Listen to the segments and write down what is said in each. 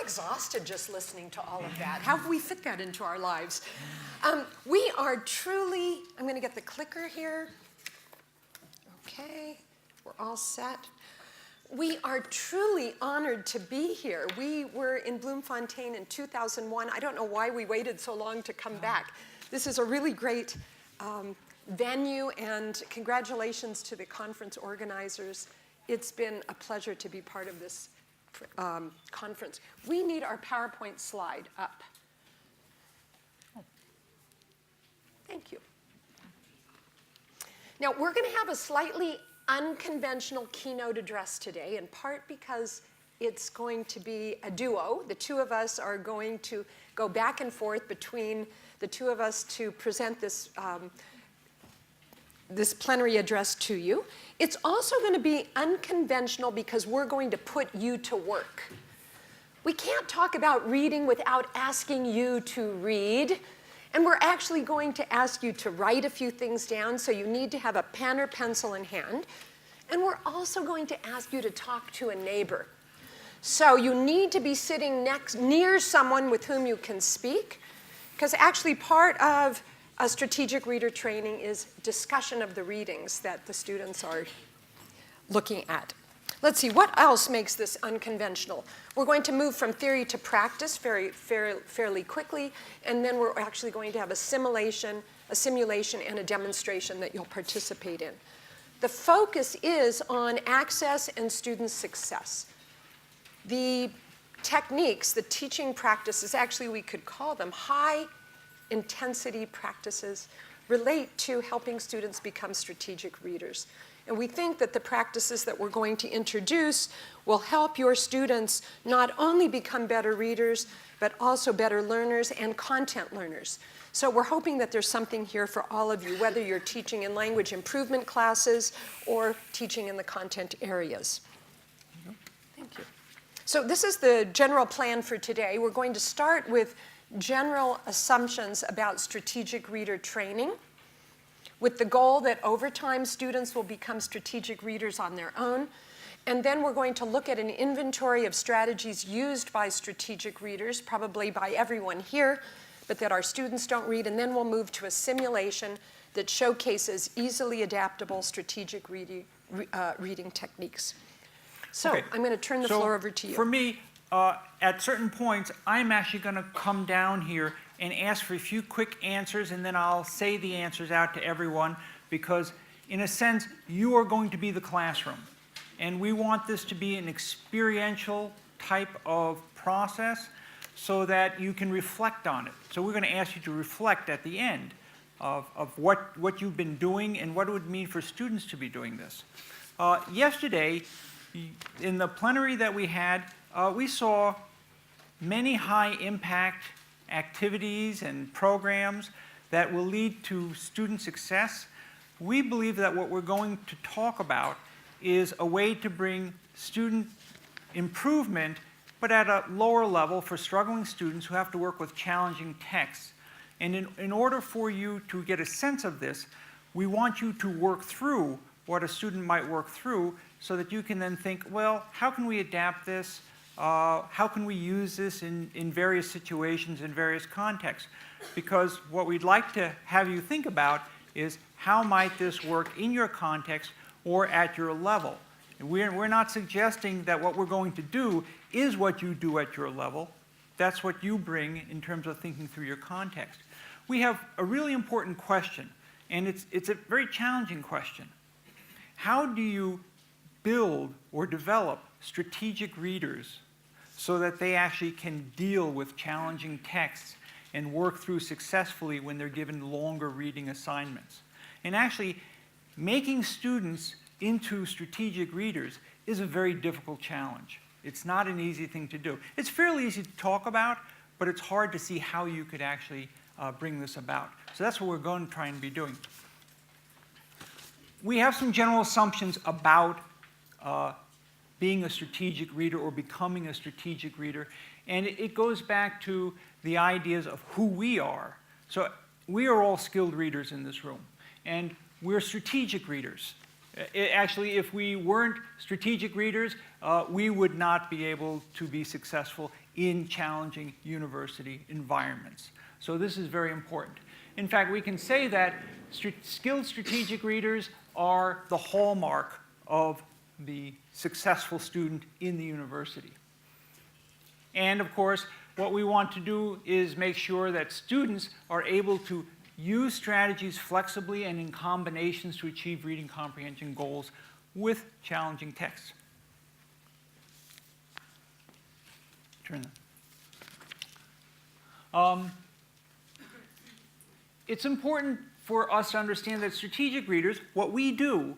exhausted just listening to all of that. How have we fit that into our lives? We are truly, I'm going to get the clicker here. Okay, we're all set. We are truly honored to be here. We were in Bloemfontein in 2001. I don't know why we waited so long to come back. This is a really great venue, and congratulations to the conference organizers. It's been a pleasure to be part of this conference. We need our PowerPoint slide up. Thank you. Now, we're going to have a slightly unconventional keynote address today, in part because it's going to be a duo. The two of us are going to go back and forth between the two of us to present this, this plenary address to you. It's also going to be unconventional because we're going to put you to work. We can't talk about reading without asking you to read. And we're actually going to ask you to write a few things down, so you need to have a pen or pencil in hand. And we're also going to ask you to talk to a neighbor. So you need to be sitting near someone with whom you can speak, because actually part of a strategic reader training is discussion of the readings that the students are looking at. Let's see, what else makes this unconventional? We're going to move from theory to practice fairly quickly, and then we're actually going to have a simulation and a demonstration that you'll participate in. The focus is on access and student success. The techniques, the teaching practices, actually we could call them high-intensity practices, relate to helping students become strategic readers. And we think that the practices that we're going to introduce will help your students not only become better readers, but also better learners and content learners. So we're hoping that there's something here for all of you, whether you're teaching in language improvement classes or teaching in the content areas. Thank you. So this is the general plan for today. We're going to start with general assumptions about strategic reader training, with the goal that over time students will become strategic readers on their own. And then we're going to look at an inventory of strategies used by strategic readers, probably by everyone here, but that our students don't read. And then we'll move to a simulation that showcases easily adaptable strategic reading techniques. So okay. I'm going to turn the floor over to you. For me, at certain points, I'm actually going to come down here and ask for a few quick answers, and then I'll say the answers out to everyone, because in a sense, you are going to be the classroom. And we want this to be an experiential type of process so that you can reflect on it. So we're going to ask you to reflect at the end of what you've been doing and what it would mean for students to be doing this. Yesterday, in the plenary that we had, we saw many high-impact activities and programs that will lead to student success. We believe that what we're going to talk about is a way to bring student improvement, but at a lower level for struggling students who have to work with challenging texts. And in order for you to get a sense of this, we want you to work through what a student might work through so that you can then think, well, how can we adapt this? How can we use this in various situations, in various contexts? Because what we'd like to have you think about is how might this work in your context or at your level. And we're not suggesting that what we're going to do is what you do at your level. That's what you bring in terms of thinking through your context. We have a really important question, and it's a very challenging question. How do you build or develop strategic readers so that they actually can deal with challenging texts and work through successfully when they're given longer reading assignments? And actually, making students into strategic readers is a very difficult challenge. It's not an easy thing to do. It's fairly easy to talk about, but it's hard to see how you could actually bring this about. So that's what we're going to try and be doing. We have some general assumptions about being a strategic reader or becoming a strategic reader. And it goes back to the ideas of who we are. So we are all skilled readers in this room. And we're strategic readers. Actually, if we weren't strategic readers, we would not be able to be successful in challenging university environments. So this is very important. In fact, we can say that skilled strategic readers are the hallmark of the successful student in the university. And of course, what we want to do is make sure that students are able to use strategies flexibly and in combinations to achieve reading comprehension goals with challenging texts. Turn them. It's important for us to understand that strategic readers, what we do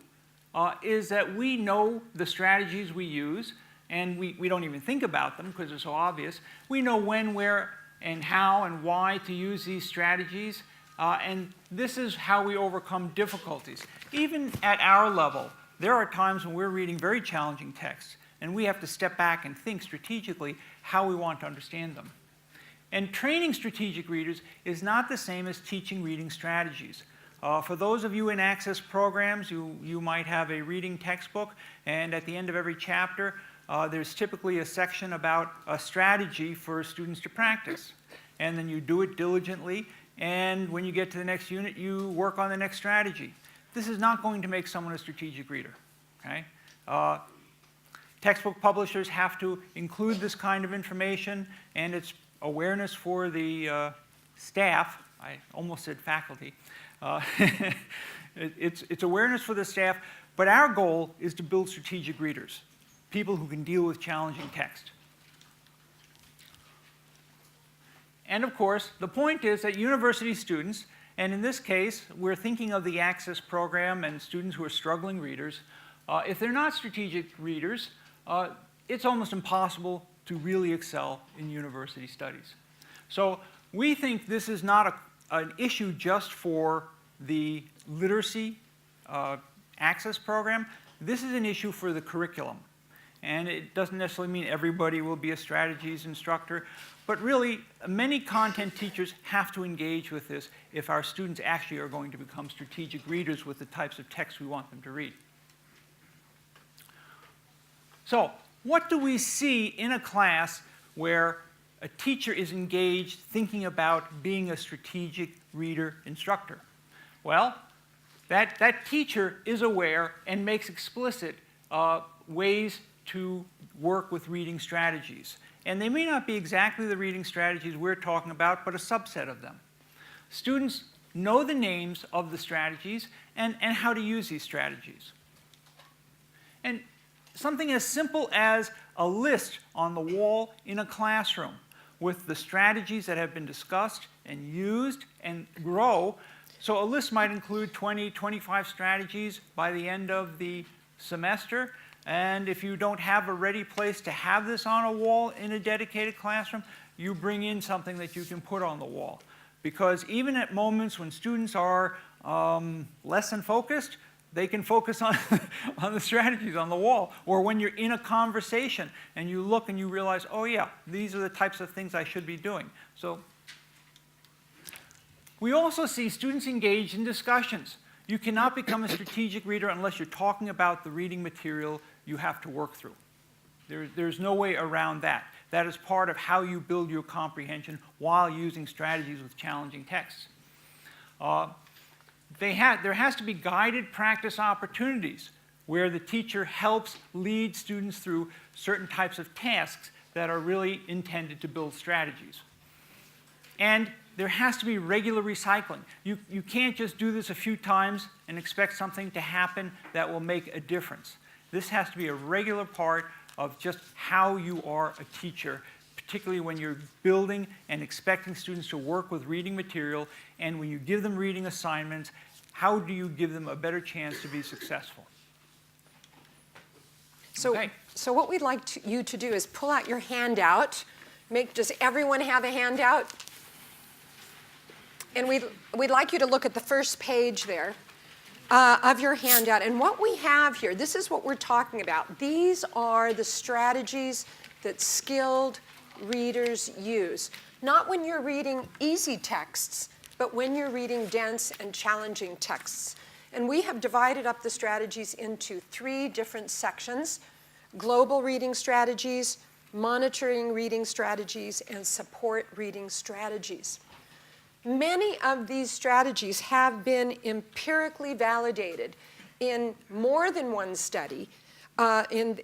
is that we know the strategies we use, and we don't even think about them because they're so obvious. We know when, where, and how, and why to use these strategies, and this is how we overcome difficulties. Even at our level, there are times when we're reading very challenging texts, and we have to step back and think strategically how we want to understand them. And training strategic readers is not the same as teaching reading strategies. For those of you in access programs, you might have a reading textbook, and at the end of every chapter, there's typically a section about a strategy for students to practice. And then you do it diligently, and when you get to the next unit, you work on the next strategy. This is not going to make someone a strategic reader. Okay? Textbook publishers have to include this kind of information, and it's awareness for the staff. I almost said faculty. It's awareness for the staff, but our goal is to build strategic readers, people who can deal with challenging text. And of course, the point is that university students, and in this case, we're thinking of the Access program and students who are struggling readers, if they're not strategic readers, it's almost impossible to really excel in university studies. So we think this is not an issue just for the literacy access program. This is an issue for the curriculum. And it doesn't necessarily mean everybody will be a strategies instructor, but really many content teachers have to engage with this if our students actually are going to become strategic readers with the types of texts we want them to read. So, what do we see in a class where a teacher is engaged thinking about being a strategic reader instructor? Well, that teacher is aware and makes explicit ways to work with reading strategies. And they may not be exactly the reading strategies we're talking about, but a subset of them. Students know the names of the strategies and how to use these strategies. And something as simple as a list on the wall in a classroom with the strategies that have been discussed and used and grow. So a list might include 20, 25 strategies by the end of the semester. And if you don't have a ready place to have this on a wall in a dedicated classroom, you bring in something that you can put on the wall. Because even at moments when students are less than focused, they can focus on, on the strategies on the wall. Or when you're in a conversation and you look and you realize, oh yeah, these are the types of things I should be doing. So we also see students engaged in discussions. You cannot become a strategic reader unless you're talking about the reading material you have to work through. There's no way around that. That is part of how you build your comprehension while using strategies with challenging texts. There has to be guided practice opportunities where the teacher helps lead students through certain types of tasks that are really intended to build strategies. And there has to be regular recycling. You can't just do this a few times and expect something to happen that will make a difference. This has to be a regular part of just how you are a teacher, particularly when you're building and expecting students to work with reading material, and when you give them reading assignments, how do you give them a better chance to be successful? So, Okay. So what we'd like you to do is pull out your handout. Does everyone have a handout? And we'd like you to look at the first page there of your handout. And what we have here, this is what we're talking about. These are the strategies that skilled readers use. Not when you're reading easy texts, but when you're reading dense and challenging texts. And we have divided up the strategies into 3 different sections: global reading strategies, monitoring reading strategies, and support reading strategies. Many of these strategies have been empirically validated in more than one study.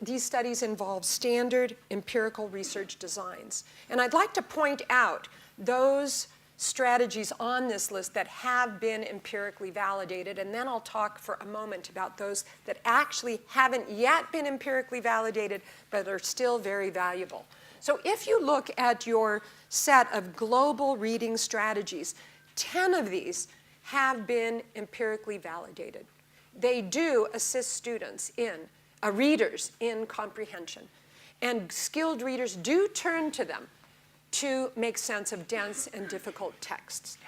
These studies involve standard empirical research designs. And I'd like to point out those strategies on this list that have been empirically validated, and then I'll talk for a moment about those that actually haven't yet been empirically validated but are still very valuable. So if you look at your set of global reading strategies, 10 of these have been empirically validated. They do assist students readers in comprehension. And skilled readers do turn to them to make sense of dense and difficult texts.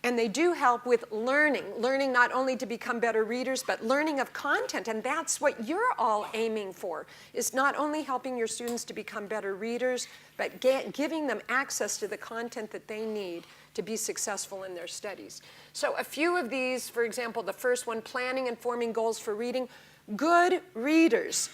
And they do help with learning not only to become better readers, but learning of content. And that's what you're all aiming for, is not only helping your students to become better readers, but giving them access to the content that they need to be successful in their studies. So a few of these, for example, the first one, planning and forming goals for reading. Good readers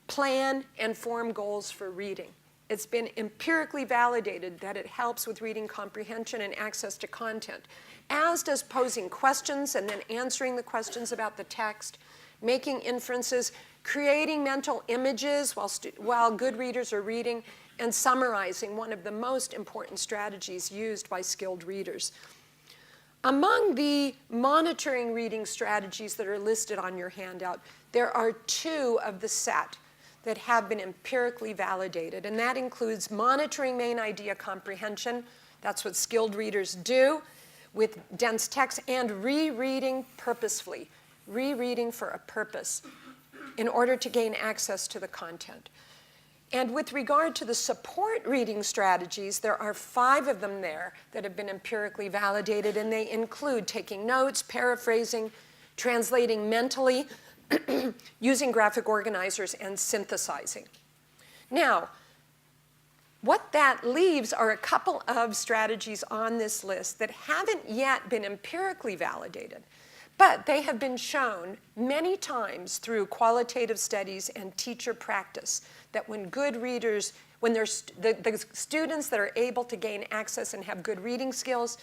plan and form goals for reading. It's been empirically validated that it helps with reading comprehension and access to content, as does posing questions and then answering the questions about the text, making inferences, creating mental images while good readers are reading, and summarizing, one of the most important strategies used by skilled readers. Among the monitoring reading strategies that are listed on your handout, there are 2 of the set that have been empirically validated, and that includes monitoring main idea comprehension. That's what skilled readers do with dense text, and rereading purposefully, rereading for a purpose in order to gain access to the content. And with regard to the support reading strategies, there are 5 of them there that have been empirically validated, and they include taking notes, paraphrasing, translating mentally, using graphic organizers, and synthesizing. Now, what that leaves are a couple of strategies on this list that haven't yet been empirically validated, but they have been shown many times through qualitative studies and teacher practice that when good readers, when there's the students that are able to gain access and have good reading skills,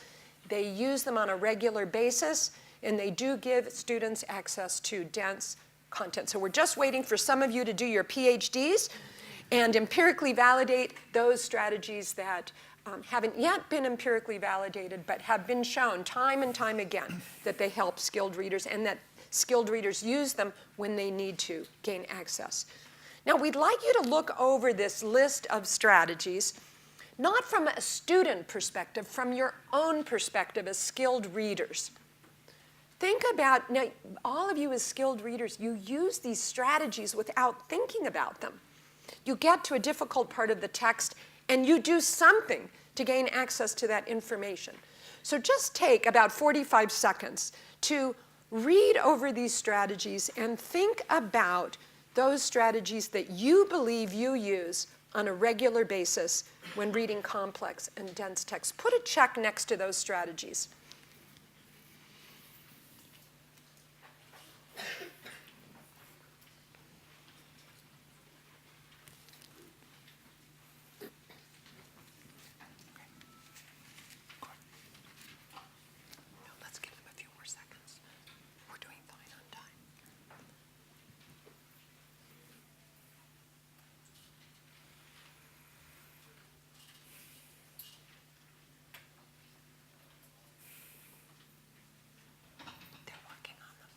they use them on a regular basis, and they do give students access to dense content. So we're just waiting for some of you to do your PhDs and empirically validate those strategies that haven't yet been empirically validated, but have been shown time and time again that they help skilled readers, and that skilled readers use them when they need to gain access. Now, we'd like you to look over this list of strategies, not from a student perspective, from your own perspective as skilled readers. Think about, now, all of you as skilled readers, you use these strategies without thinking about them. You get to a difficult part of the text, and you do something to gain access to that information. So just take about 45 seconds to read over these strategies and think about those strategies that you believe you use on a regular basis when reading complex and dense text. Put a check next to those strategies. Let's give them a few more seconds. We're doing fine on time. They're working on them.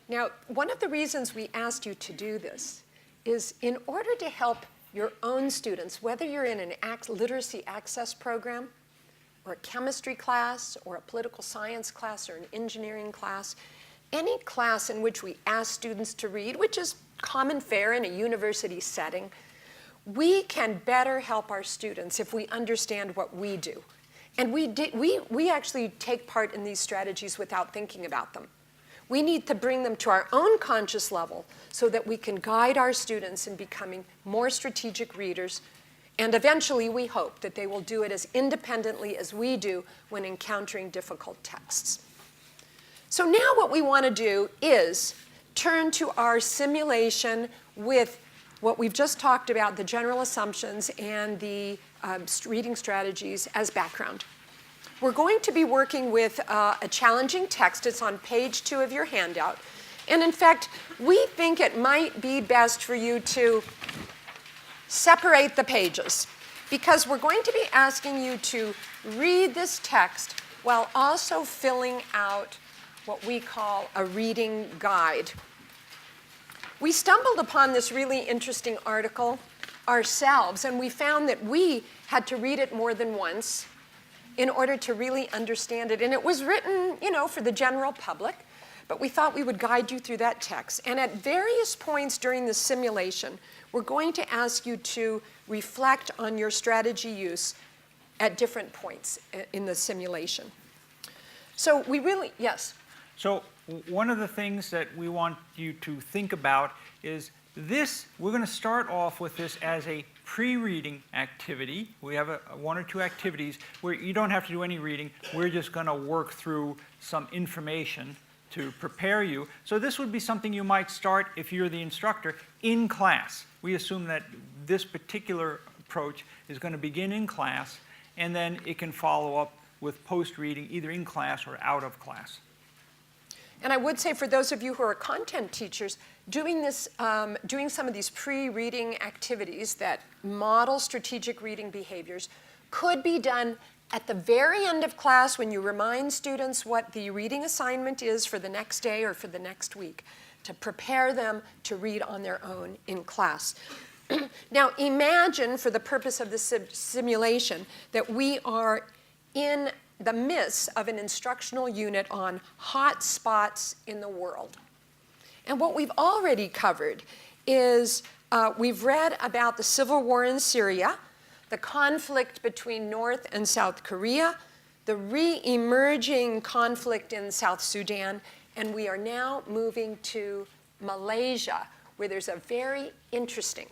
Now, one of the reasons we asked you to do this is in order to help your own students, whether you're in an literacy access program, or a chemistry class, or a political science class, or an engineering class, any class in which we ask students to read, which is common fare in a university setting, we can better help our students if we understand what we do. And we actually take part in these strategies without thinking about them. We need to bring them to our own conscious level so that we can guide our students in becoming more strategic readers. And eventually, we hope that they will do it as independently as we do when encountering difficult texts. So now what we want to do is turn to our simulation with what we've just talked about, the general assumptions and the reading strategies as background. We're going to be working with a challenging text. It's on page 2 of your handout. And in fact, we think it might be best for you to separate the pages, because we're going to be asking you to read this text while also filling out what we call a reading guide. We stumbled upon this really interesting article ourselves, and we found that we had to read it more than once in order to really understand it. And it was written, for the general public, but we thought we would guide you through that text. And at various points during the simulation, we're going to ask you to reflect on your strategy use at different points in the simulation. So yes? So one of the things that we want you to think about is this. We're going to start off with this as a pre-reading activity. We have one or two activities where you don't have to do any reading. We're just going to work through some information to prepare you. So this would be something you might start, if you're the instructor, in class. We assume that this particular approach is going to begin in class, and then it can follow up with post-reading either in class or out of class. And I would say for those of you who are content teachers, doing some of these pre-reading activities that model strategic reading behaviors could be done at the very end of class when you remind students what the reading assignment is for the next day or for the next week, to prepare them to read on their own in class. Now imagine, for the purpose of this simulation, that we are in the midst of an instructional unit on hot spots in the world. And what we've already covered is we've read about the civil war in Syria, the conflict between North and South Korea, the re-emerging conflict in South Sudan, and we are now moving to Malaysia, where there's a very interesting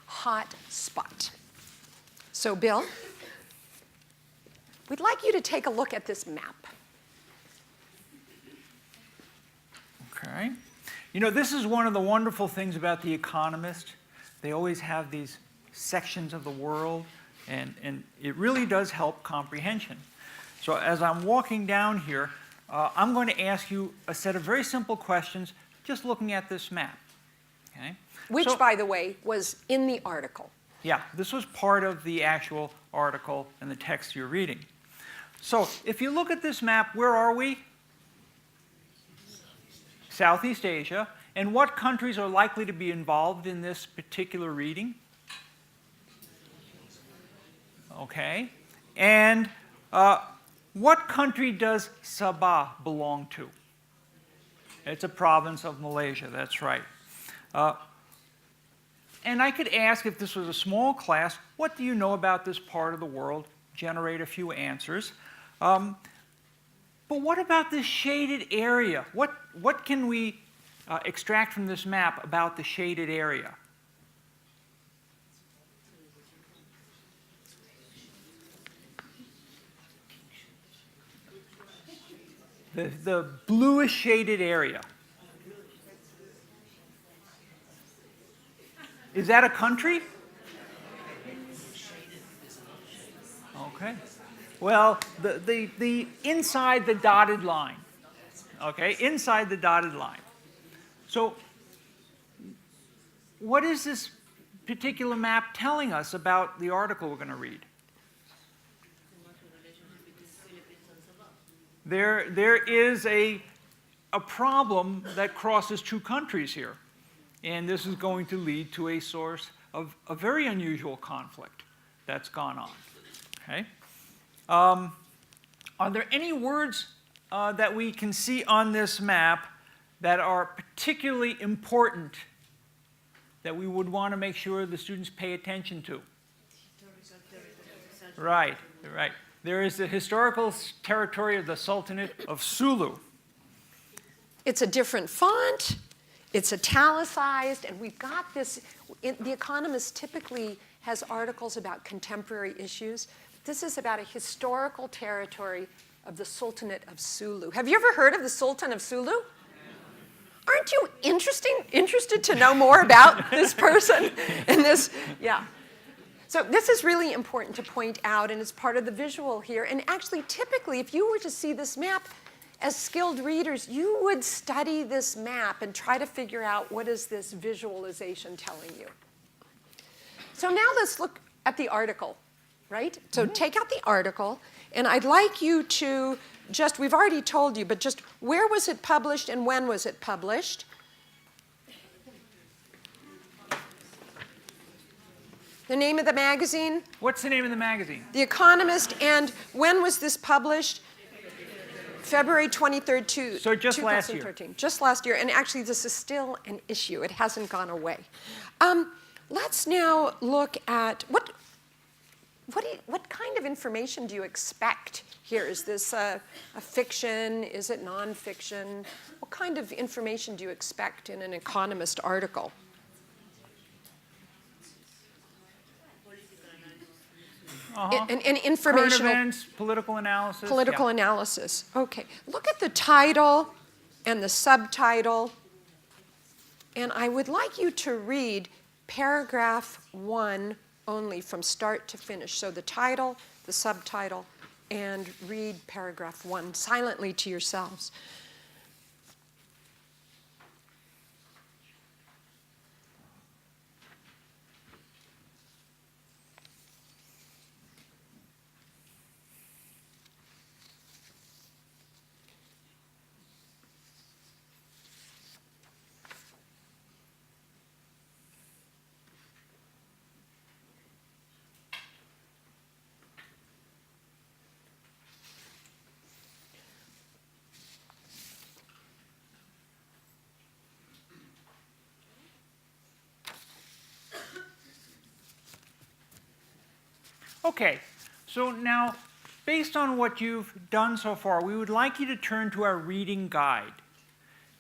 hot spot. So, Bill, we'd like you to take a look at this map. Okay. This is one of the wonderful things about The Economist. They always have these sections of the world, and it really does help comprehension. So as I'm walking down here, I'm going to ask you a set of very simple questions just looking at this map. Okay? Which, by the way, was in the article. Yeah, this was part of the actual article and the text you're reading. So if you look at this map, where are we? Southeast Asia. And what countries are likely to be involved in this particular reading? Okay. And what country does Sabah belong to? It's a province of Malaysia, that's right. And I could ask, if this was a small class, what do you know about this part of the world? Generate a few answers. But what about this shaded area? What can we extract from this map about the shaded area? The bluish shaded area. Is that a country? Okay. Well, the inside the dotted line. Okay, inside the dotted line. So what is this particular map telling us about the article we're going to read? There is a problem that crosses two countries here. And this is going to lead to a source of a very unusual conflict that's gone on. Okay? Are there any words that we can see on this map that are particularly important that we would want to make sure the students pay attention to? Right, right. There is the historical territory of the Sultanate of Sulu. It's a different font, it's italicized, and we've got this. The Economist typically has articles about contemporary issues. This is about a historical territory of the Sultanate of Sulu. Have you ever heard of the Sultan of Sulu? Aren't you interested to know more about this person and this? Yeah. So this is really important to point out, and it's part of the visual here. And actually, typically, if you were to see this map, as skilled readers, you would study this map and try to figure out what is this visualization telling you. So now let's look at the article, right? So take out the article, and I'd like you to just, we've already told you, but just where was it published and when was it published? The name of the magazine? What's the name of the magazine? The Economist. And when was this published? February 23rd, so just 2013. Last year. Just last year. And actually, this is still an issue. It hasn't gone away. Let's now look at what kind of information do you expect here? Is this a fiction? Is it nonfiction? What kind of information do you expect in an Economist article? An informational. Current events, political analysis. Political analysis. Okay. Look at the title and the subtitle. And I would like you to read paragraph 1 only from start to finish. So the title, the subtitle, and read paragraph 1 silently to yourselves. Okay, so now, based on what you've done so far, we would like you to turn to our reading guide.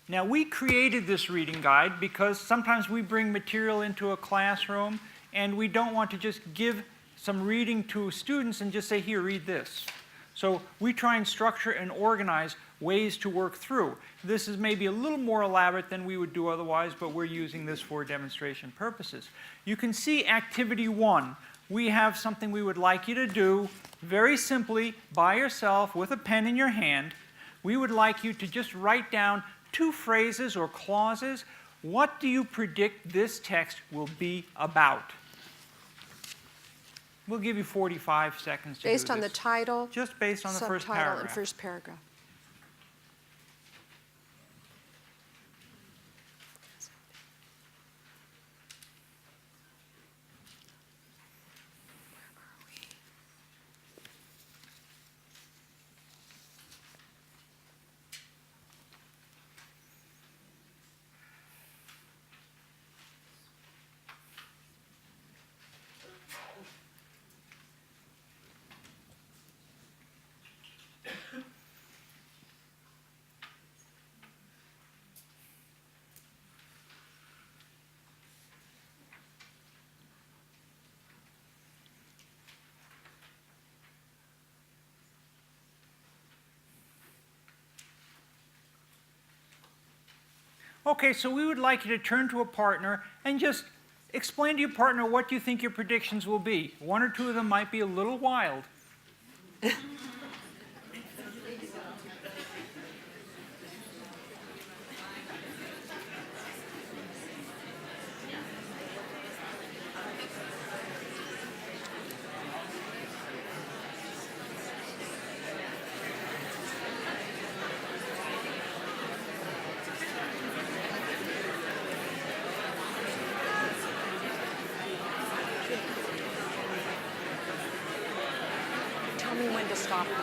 Now, we created this reading guide because sometimes we bring material into a classroom and we don't want to just give some reading to students and just say, here, read this. So we try and structure and organize ways to work through. This is maybe a little more elaborate than we would do otherwise, but we're using this for demonstration purposes. You can see activity 1. We have something we would like you to do very simply by yourself with a pen in your hand. We would like you to just write down 2 phrases or clauses. What do you predict this text will be about? We'll give you 45 seconds to do this. Based on the title, just based on the first subtitle, paragraph. and first paragraph. Okay, so we would like you to turn to a partner and just explain to your partner what you think your predictions will be. 1 or 2 of them might be a little wild. Tell me when to stop them.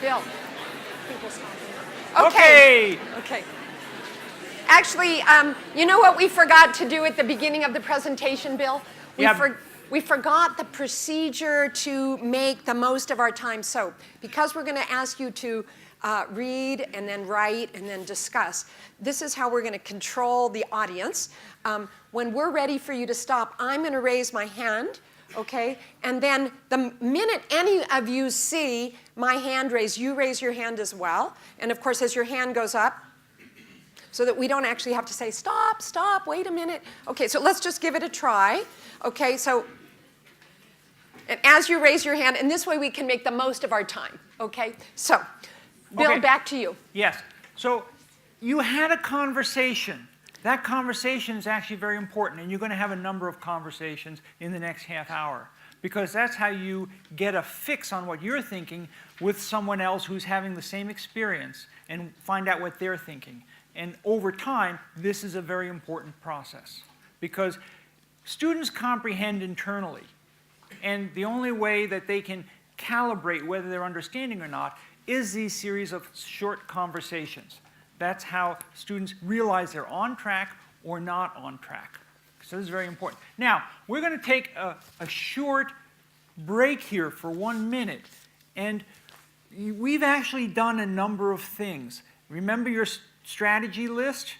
Bill. I think we'll stop him. Okay. Okay. Actually, you know what we forgot to do at the beginning of the presentation, Bill? We forgot the procedure to make the most of our time. So, because we're going to ask you to read and then write and then discuss, this is how we're going to control the audience. When we're ready for you to stop, I'm going to raise my hand, okay? And then the minute any of you see my hand raised, you raise your hand as well. And of course, as your hand goes up, so that we don't actually have to say, stop, stop, wait a minute. Okay, so let's just give it a try. Okay, so, and as you raise your hand, and this way we can make the most of our time, okay? So, Bill, back to you. Yes, so you had a conversation. That conversation is actually very important, and you're going to have a number of conversations in the next half hour, because that's how you get a fix on what you're thinking with someone else who's having the same experience and find out what they're thinking. And over time, this is a very important process, because students comprehend internally, and the only way that they can calibrate whether they're understanding or not is these series of short conversations. That's how students realize they're on track or not on track. So this is very important. Now, we're going to take a short break here for 1 minute, and we've actually done a number of things. Remember your strategy list?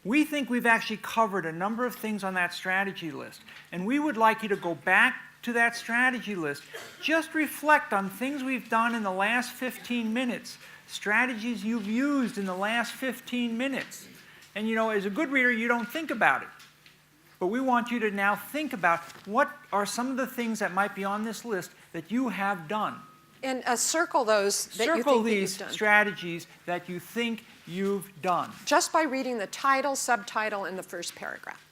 We think we've actually covered a number of things on that strategy list, and we would like you to go back to that strategy list. Just reflect on things we've done in the last 15 minutes, strategies you've used in the last 15 minutes. And you know, as a good reader, you don't think about it. But we want you to now think about what are some of the things that might be on this list that you have done. And circle those that you think Circle that you've these done. strategies that you think you've done. Just by reading the title, subtitle, and the first paragraph.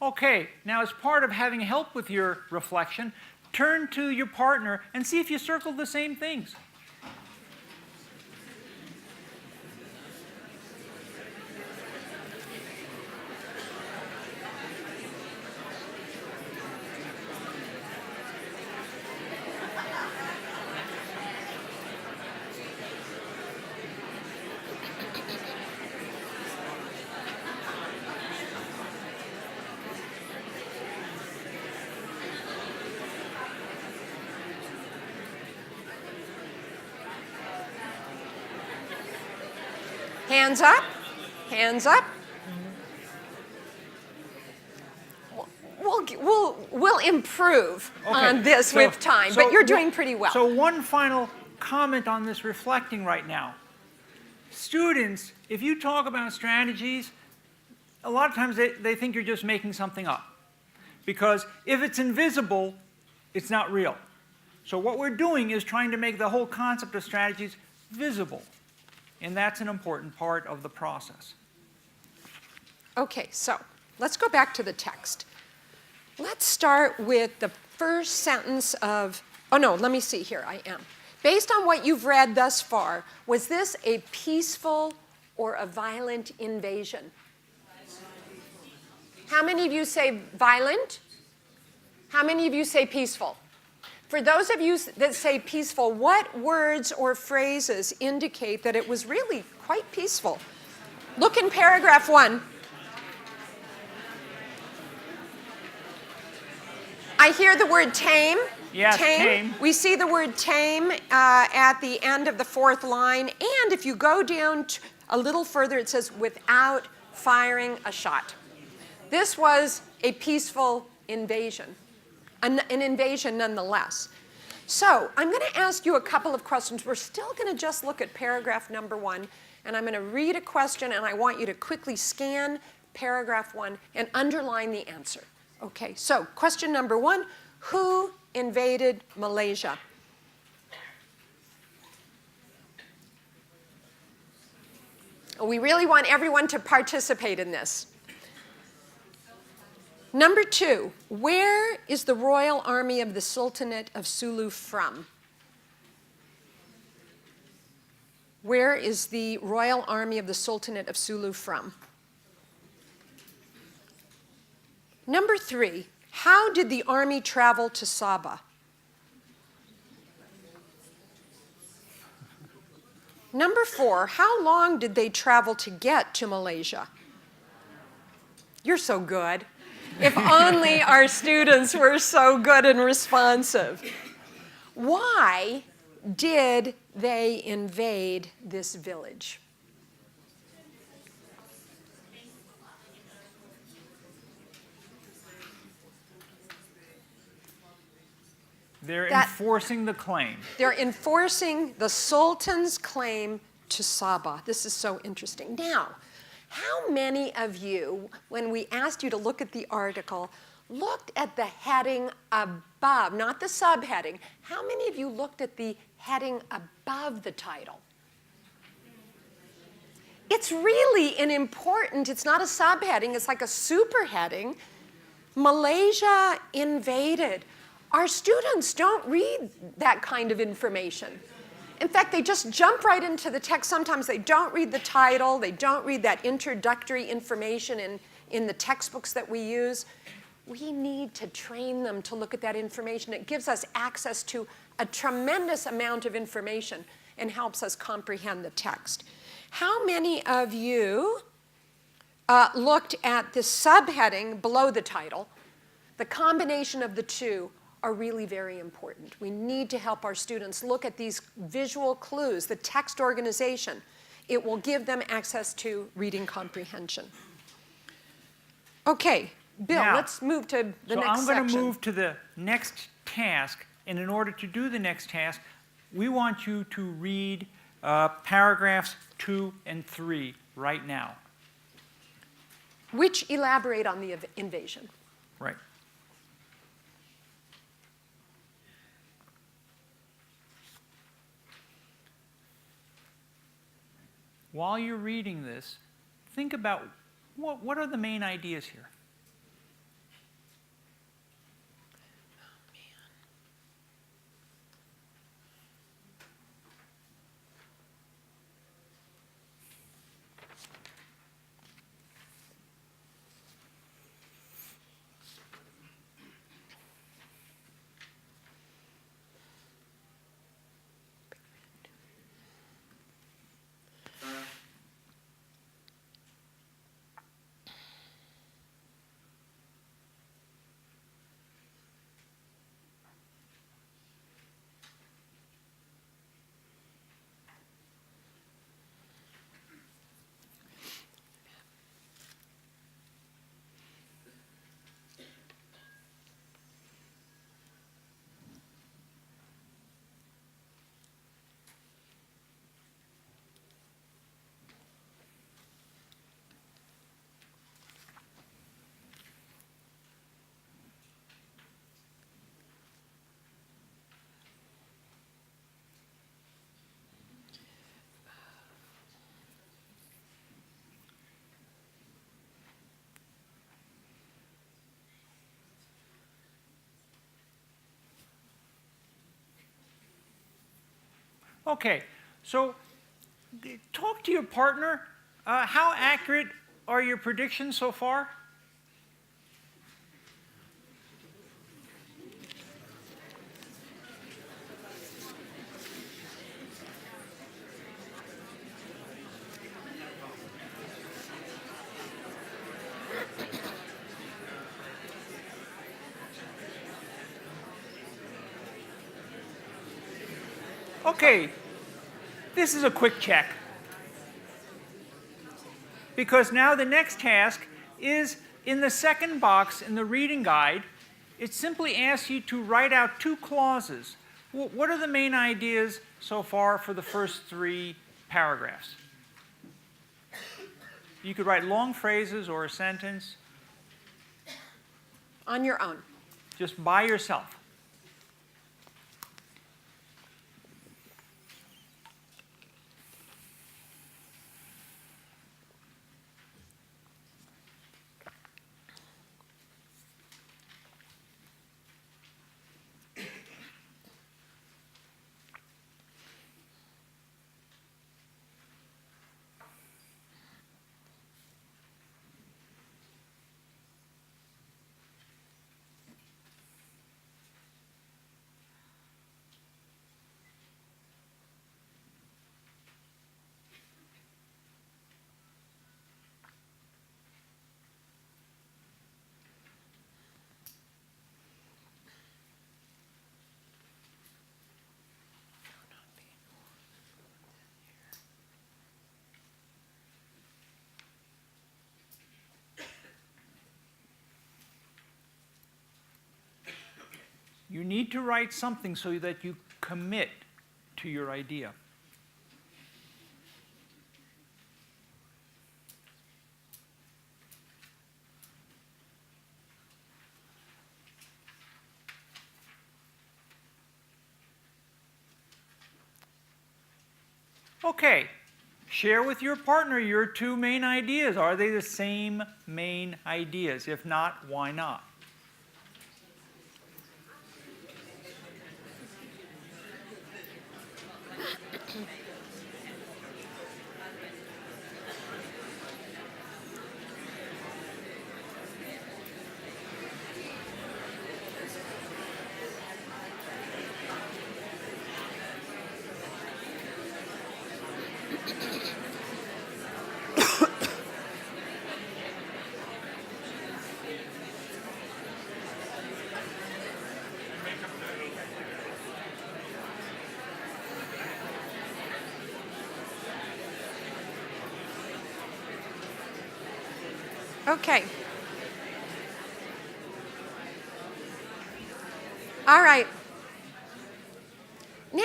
Okay, now as part of having help with your reflection, turn to your partner and see if you circled the same things. Hands up. Hands up. We'll improve on this with time, but you're doing pretty well. So one final comment on this reflecting right now. Students, if you talk about strategies, a lot of times they think you're just making something up. Because if it's invisible, it's not real. So what we're doing is trying to make the whole concept of strategies visible. And that's an important part of the process. Okay, so let's go back to the text. Let's start with the first sentence of, oh no, let me see here, I am. Based on what you've read thus far, was this a peaceful or a violent invasion? How many of you say violent? How many of you say peaceful? For those of you that say peaceful, what words or phrases indicate that it was really quite peaceful? Look in paragraph 1. I hear the word tame. Yes, tame. We see the word tame at the end of the 4th line. And if you go down a little further, it says without firing a shot. This was a peaceful invasion. An invasion nonetheless. So I'm going to ask you a couple of questions. We're still going to just look at paragraph number 1, and I'm going to read a question, and I want you to quickly scan paragraph 1 and underline the answer. Okay, so question number 1, who invaded Malaysia? We really want everyone to participate in this. Number 2, where is the Royal Army of the Sultanate of Sulu from? Where is the Royal Army of the Sultanate of Sulu from? Number 3, how did the army travel to Sabah? Number 4, how long did they travel to get to Malaysia? You're so good. If only our students were so good and responsive. Why did they invade this village? They're enforcing the claim. They're enforcing the Sultan's claim to Sabah. This is so interesting. Now, how many of you, when we asked you to look at the article, looked at the heading above, not the subheading? How many of you looked at the heading above the title? It's really an important, it's not a subheading, it's like a superheading. Malaysia invaded. Our students don't read that kind of information. In fact, they just jump right into the text. Sometimes they don't read the title, they don't read that introductory information in the textbooks that we use. We need to train them to look at that information. It gives us access to a tremendous amount of information and helps us comprehend the text. How many of you looked at the subheading below the title? The combination of the two are really very important. We need to help our students look at these visual clues, the text organization. It will give them access to reading comprehension. Okay, Bill, Now, let's move to the next section. So I'm going to move to the next task, and in order to do the next task, we want you to read paragraphs 2 and 3 right now. Which elaborate on the invasion. Right. While you're reading this, think about what are the main ideas here? Okay, so talk to your partner. How accurate are your predictions so far? Okay, this is a quick check. Because now the next task is in the second box in the reading guide. It simply asks you to write out 2 clauses. What are the main ideas so far for the first 3 paragraphs? You could write long phrases or a sentence. on your own. Just by yourself. You need to write something so that you commit to your idea. Okay, share with your partner your two main ideas. Are they the same main ideas? If not, why not? Okay. All right. Now,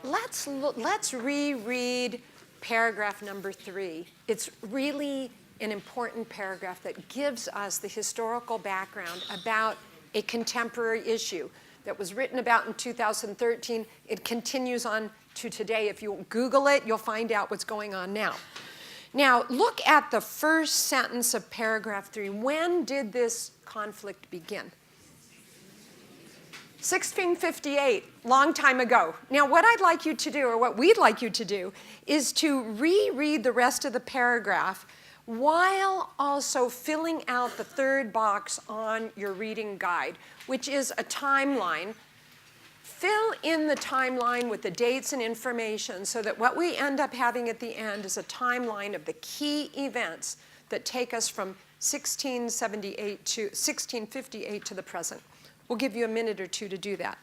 let's reread paragraph number 3. It's really an important paragraph that gives us the historical background about a contemporary issue that was written about in 2013. It continues on to today. If you Google it, you'll find out what's going on now. Now, look at the first sentence of paragraph 3. When did this conflict begin? 1658, long time ago. Now, what I'd like you to do, or what we'd like you to do, is to reread the rest of the paragraph while also filling out the third box on your reading guide, which is a timeline. Fill in the timeline with the dates and information so that what we end up having at the end is a timeline of the key events that take us from 1678 to 1658 to the present. We'll give you a minute or two to do that.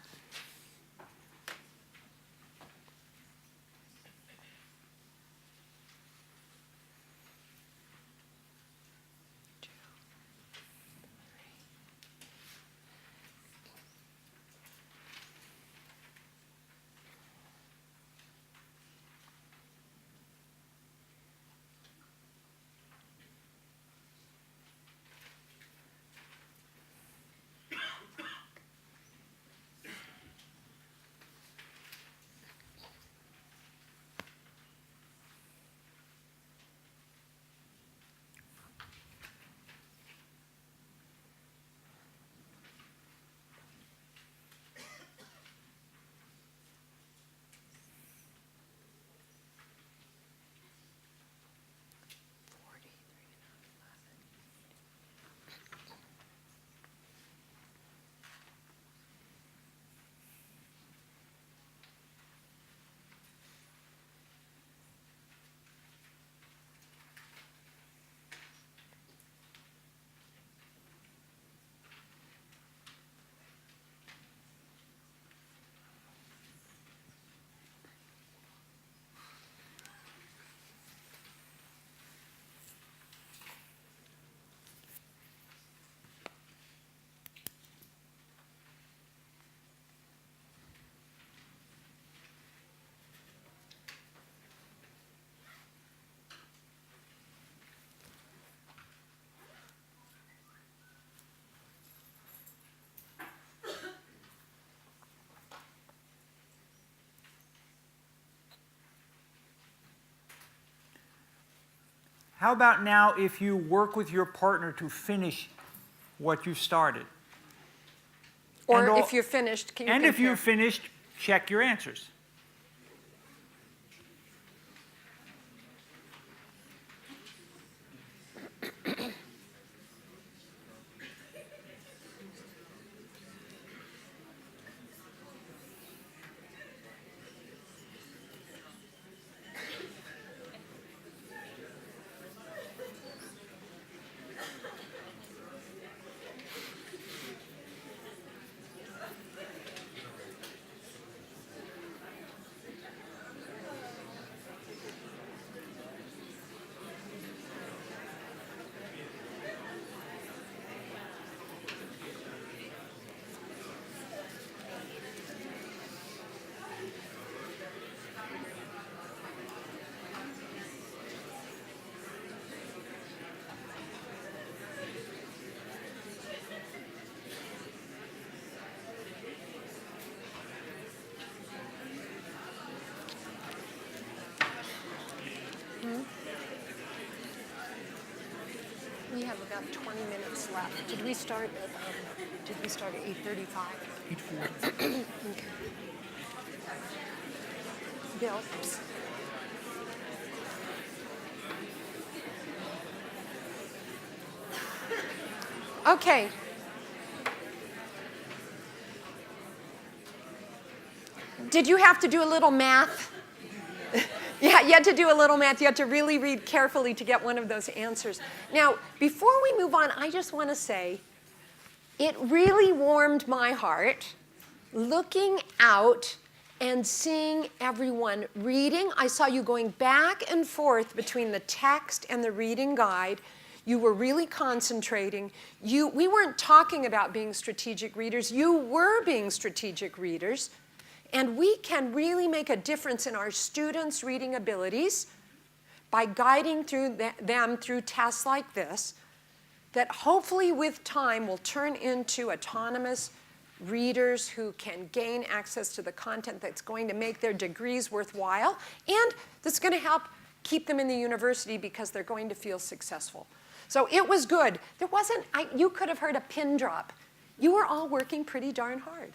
How about now if you work with your partner to finish what you started? Or if you're finished, can you And if compare? you're finished, check your answers. We have about 20 minutes left. Did we start at 8:35? 8:40. Okay. Bill? Okay. Did you have to do a little math? Yeah, you had to do a little math. You had to really read carefully to get one of those answers. Now, before we move on, I just want to say it really warmed my heart looking out and seeing everyone reading. I saw you going back and forth between the text and the reading guide. You were really concentrating. We weren't talking about being strategic readers. You were being strategic readers. And we can really make a difference in our students' reading abilities by guiding them through tests like this that hopefully with time will turn into autonomous readers who can gain access to the content that's going to make their degrees worthwhile and that's going to help keep them in the university because they're going to feel successful. So it was good. There wasn't, you could have heard a pin drop. You were all working pretty darn hard.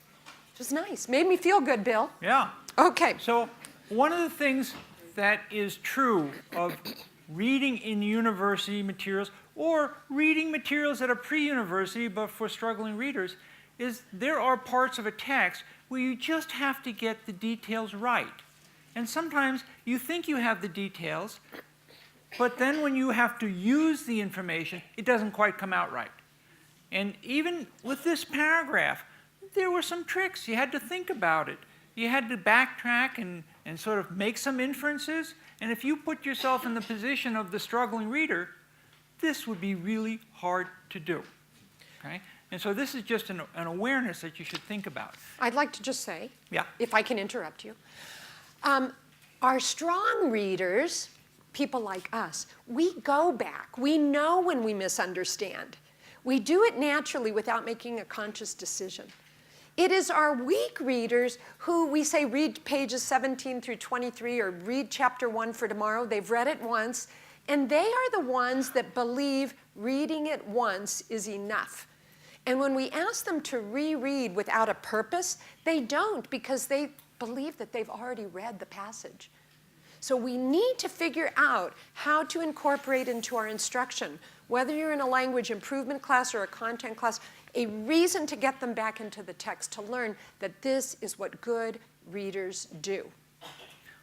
It was nice. Made me feel good, Bill. Yeah. Okay. So one of the things that is true of reading in university materials or reading materials that are pre-university but for struggling readers is there are parts of a text where you just have to get the details right. And sometimes you think you have the details, but then when you have to use the information, it doesn't quite come out right. And even with this paragraph, there were some tricks. You had to think about it. You had to backtrack and sort of make some inferences. And if you put yourself in the position of the struggling reader, this would be really hard to do. Okay? And so this is just an awareness that you should think about. I'd like to just say, Yeah. if I can interrupt you, our strong readers, people like us, we go back. We know when we misunderstand. We do it naturally without making a conscious decision. It is our weak readers who we say read pages 17 through 23 or read chapter 1 for tomorrow. They've read it once, and they are the ones that believe reading it once is enough. And when we ask them to reread without a purpose, they don't because they believe that they've already read the passage. So we need to figure out how to incorporate into our instruction, whether you're in a language improvement class or a content class, a reason to get them back into the text to learn that this is what good readers do.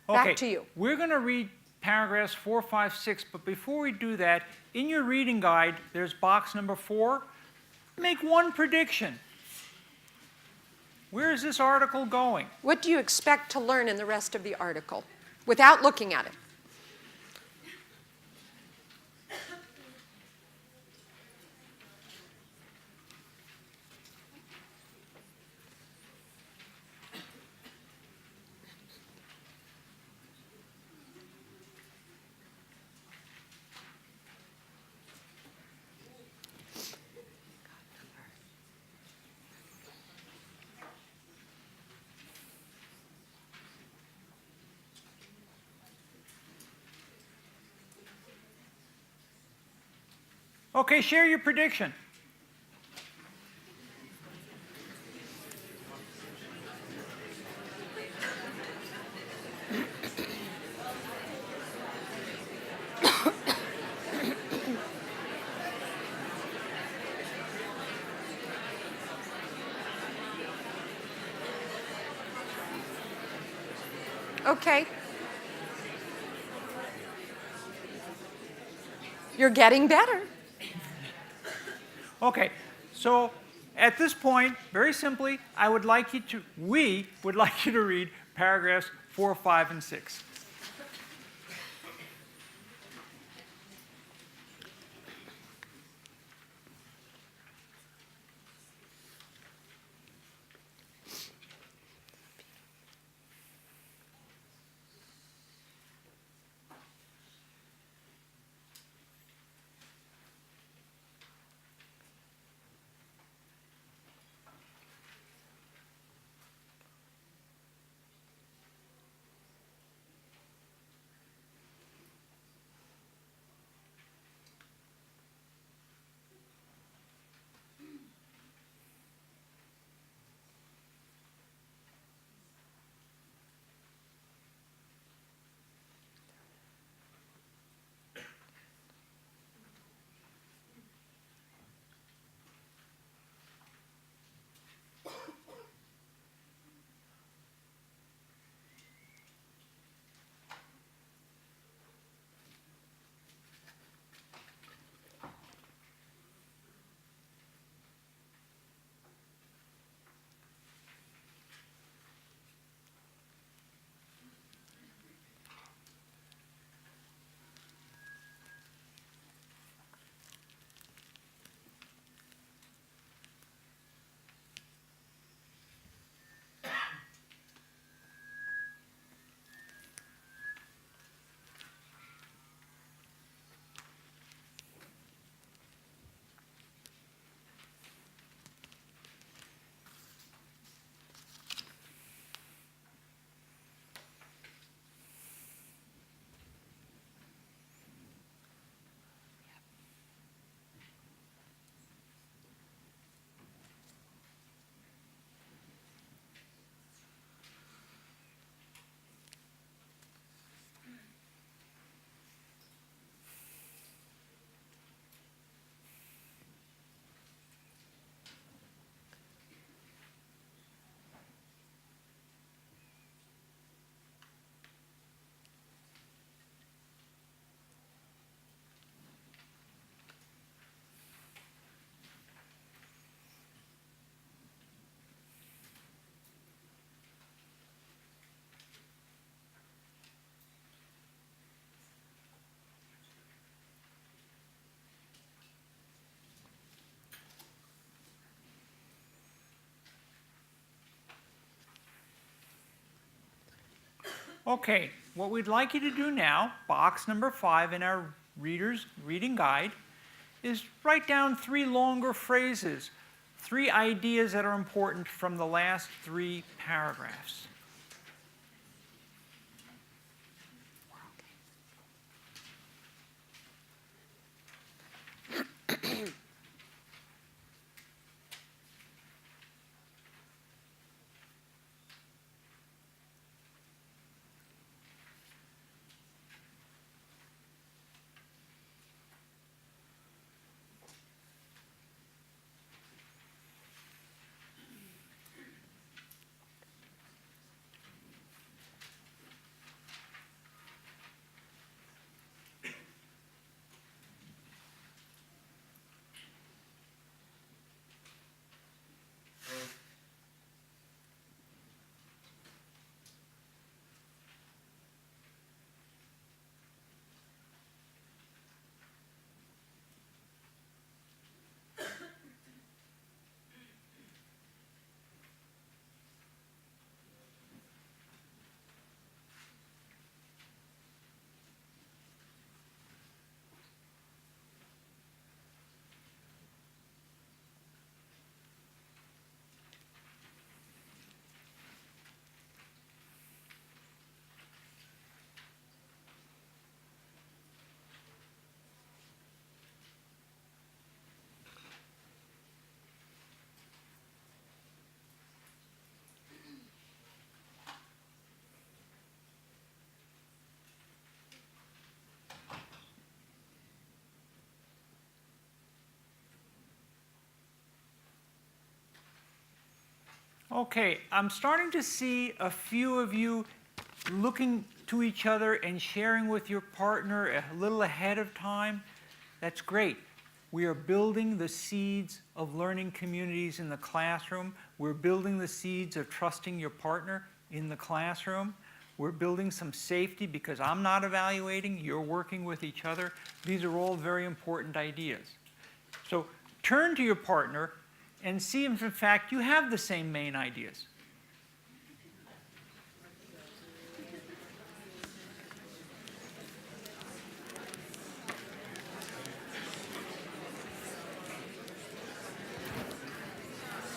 Okay, Back to you. We're going to read paragraphs 4, 5, 6, but before we do that, in your reading guide, there's box number 4. Make one prediction. Where is this article going? What do you expect to learn in the rest of the article without looking at it? Okay, share your prediction. Okay. You're getting better. Okay, so at this point, very simply, we would like you to read paragraphs 4, 5, and 6. Okay, what we'd like you to do now, box number 5 in our reader's reading guide, is write down 3 longer phrases, 3 ideas that are important from the last 3 paragraphs. Okay, I'm starting to see a few of you looking to each other and sharing with your partner a little ahead of time. That's great. We are building the seeds of learning communities in the classroom. We're building the seeds of trusting your partner in the classroom. We're building some safety because I'm not evaluating, you're working with each other. These are all very important ideas. So turn to your partner and see if, in fact, you have the same main ideas.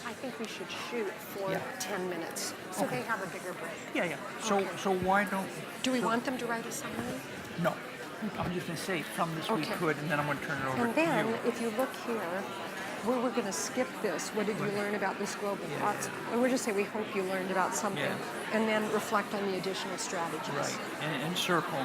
I think we should shoot for 10 minutes, so they have a bigger break. Yeah. So why don't... Do we want them to write a summary? No. I'm just going to say from this we could, and then I'm going to turn it over And to then, you. if you look here, we're going to skip this. What did you learn about this global thoughts? And we're just saying we hope you learned about something. Yeah. And then reflect on the additional strategies. Right, and circle.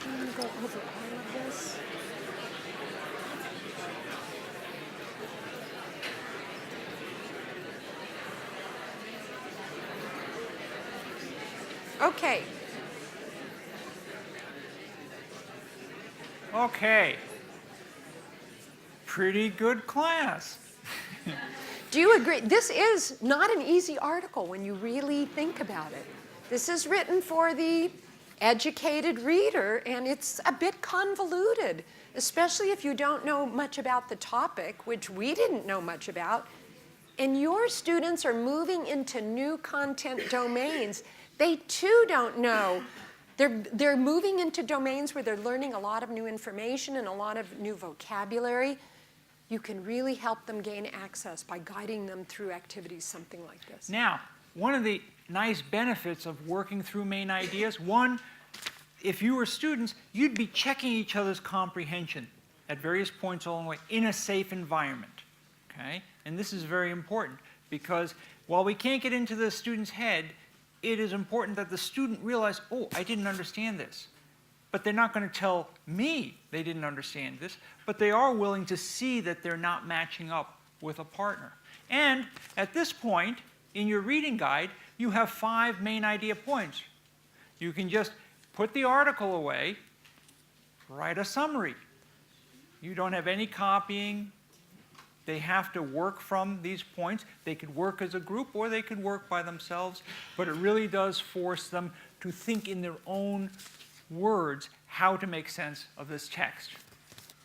I'm going to go over all of this. Okay. Okay. Pretty good class. Do you agree? This is not an easy article when you really think about it. This is written for the educated reader, and it's a bit convoluted, especially if you don't know much about the topic, which we didn't know much about, and your students are moving into new content domains. They too don't know. They're moving into domains where they're learning a lot of new information and a lot of new vocabulary. You can really help them gain access by guiding them through activities, something like this. Now, one of the nice benefits of working through main ideas, one, if you were students, you'd be checking each other's comprehension at various points along the way in a safe environment, okay? And this is very important because while we can't get into the student's head, it is important that the student realize, oh, I didn't understand this. But they're not going to tell me they didn't understand this, but they are willing to see that they're not matching up with a partner. And at this point, in your reading guide, you have 5 main idea points. You can just put the article away, write a summary. You don't have any copying. They have to work from these points. They could work as a group or they could work by themselves, but it really does force them to think in their own words how to make sense of this text.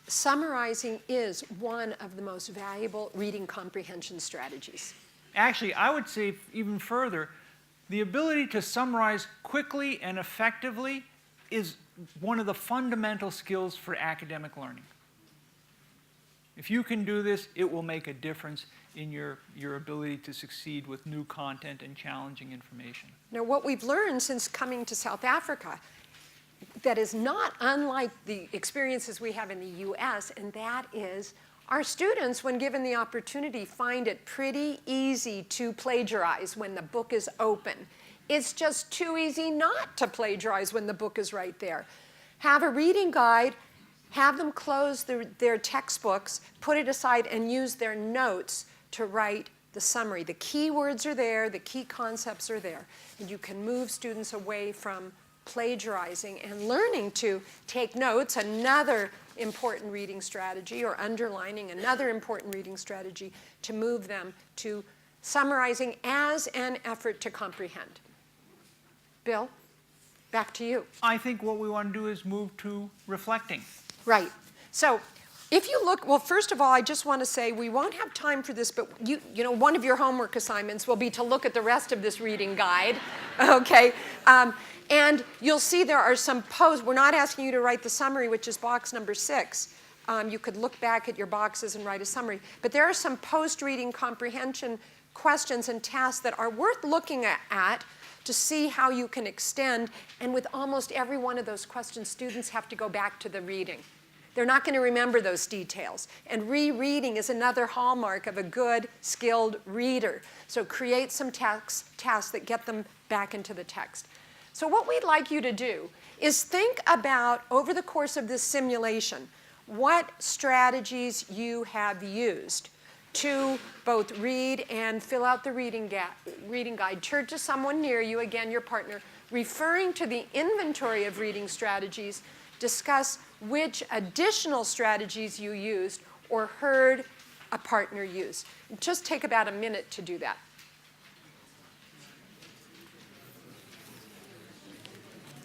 Summarizing is one of the most valuable reading comprehension strategies. Actually, I would say even further, the ability to summarize quickly and effectively is one of the fundamental skills for academic learning. If you can do this, it will make a difference in your ability to succeed with new content and challenging information. Now, what we've learned since coming to South Africa that is not unlike the experiences we have in the US, and that is our students, when given the opportunity, find it pretty easy to plagiarize when the book is open. It's just too easy not to plagiarize when the book is right there. Have a reading guide, have them close their textbooks, put it aside, and use their notes to write the summary. The key words are there, the key concepts are there, and you can move students away from plagiarizing and learning to take notes, another important reading strategy, or underlining, another important reading strategy, to move them to summarizing as an effort to comprehend. Bill, back to you. I think what we want to do is move to reflecting. Right. So if you look, well, first of all, I just want to say we won't have time for this, but you know, one of your homework assignments will be to look at the rest of this reading guide, okay? And you'll see there are some posts. We're not asking you to write the summary, which is box number 6. You could look back at your boxes and write a summary. But there are some post-reading comprehension questions and tasks that are worth looking at to see how you can extend. And with almost every one of those questions, students have to go back to the reading. They're not going to remember those details. And rereading is another hallmark of a good, skilled reader. So create some tasks that get them back into the text. So what we'd like you to do is think about, over the course of this simulation, what strategies you have used to both read and fill out the reading guide. Turn to someone near you, again, your partner, referring to the inventory of reading strategies. Discuss which additional strategies you used or heard a partner use. Just take about a minute to do that.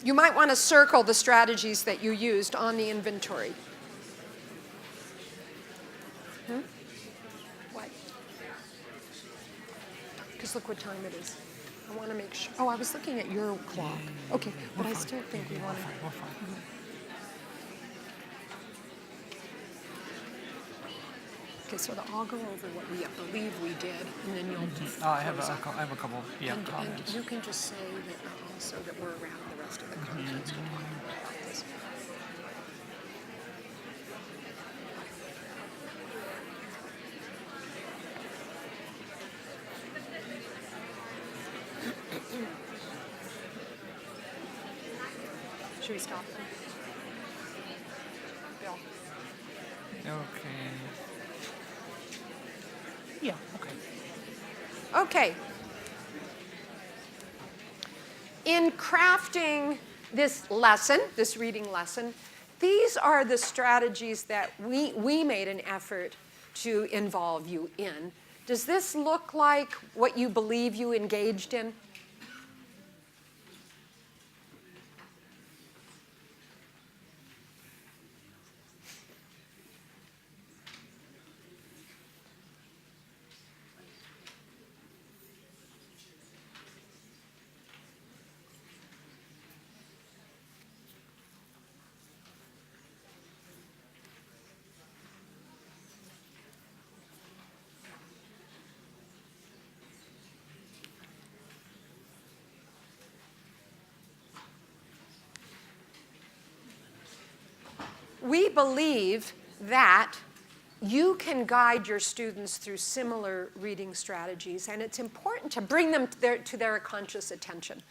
You might want to circle the strategies that you used on the inventory. What? Because look what time it is. I want to make sure. Oh, I was looking at your clock. Okay, but I still think we want to. Okay, so I'll go over what we believe we did, and then you'll. I have a couple. Yeah. And you can just say that also that we're around the rest of the conference to talk about this. Should we stop them? Bill? Okay. Yeah, okay. Okay. In crafting this lesson, this reading lesson, these are the strategies that we made an effort to involve you in. Does this look like what you believe you engaged in? We believe that you can guide your students through similar reading strategies, and it's important to bring them to their conscious attention,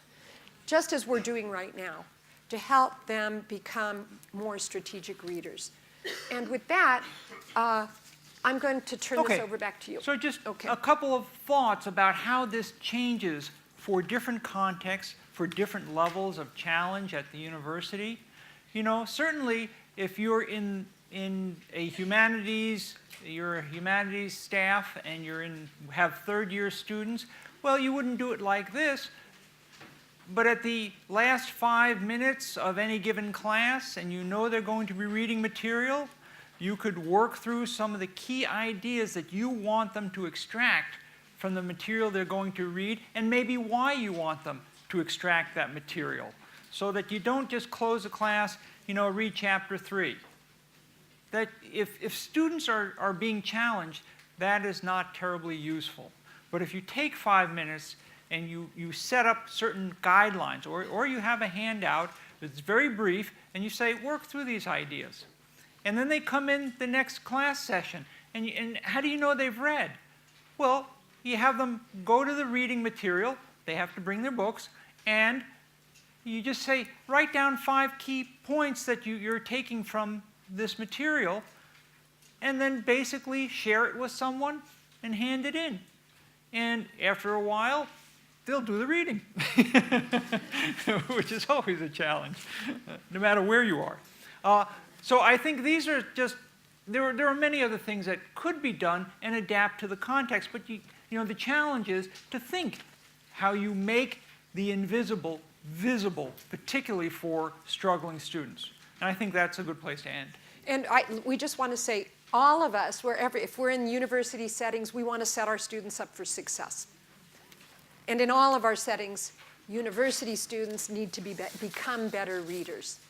just as we're doing right now, to help them become more strategic readers. And with that, I'm going to turn this over back to you. So just a couple of thoughts about how this changes for different contexts, for different levels of challenge at the university. You know, certainly if you're in a humanities, you're a humanities staff and have third-year students, well, you wouldn't do it like this. But at the last 5 minutes of any given class, and you know they're going to be reading material, you could work through some of the key ideas that you want them to extract from the material they're going to read, and maybe why you want them to extract that material, so that you don't just close a class, you know, read chapter 3. That if students are being challenged, that is not terribly useful. But if you take 5 minutes and you set up certain guidelines, or you have a handout that's very brief, and you say, work through these ideas. And then they come in the next class session, and how do you know they've read? Well, you have them go to the reading material, they have to bring their books, and you just say, write down 5 key points that you're taking from this material, and then basically share it with someone and hand it in. And after a while, they'll do the reading, which is always a challenge, no matter where you are. So I think these are just, there are many other things that could be done and adapt to the context, but you know, the challenge is to think how you make the invisible visible, particularly for struggling students. And I think that's a good place to end. And we just want to say, all of us, if we're in university settings, we want to set our students up for success. And in all of our settings, university students need to become better readers.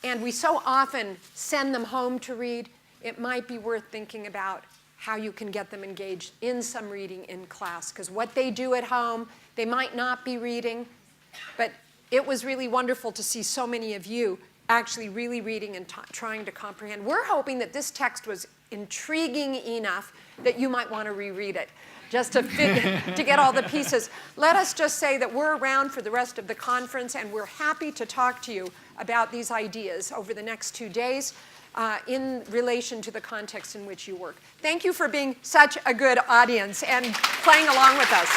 And we so often send them home to read. it might be worth thinking about how you can get them engaged in some reading in class. Because what they do at home, they might not be reading, but it was really wonderful to see so many of you actually really reading and trying to comprehend. We're hoping that this text was intriguing enough that you might want to reread it, just to get all the pieces. Let us just say that we're around for the rest of the conference, and we're happy to talk to you about these ideas over the next 2 days in relation to the context in which you work. Thank you for being such a good audience and playing along with us.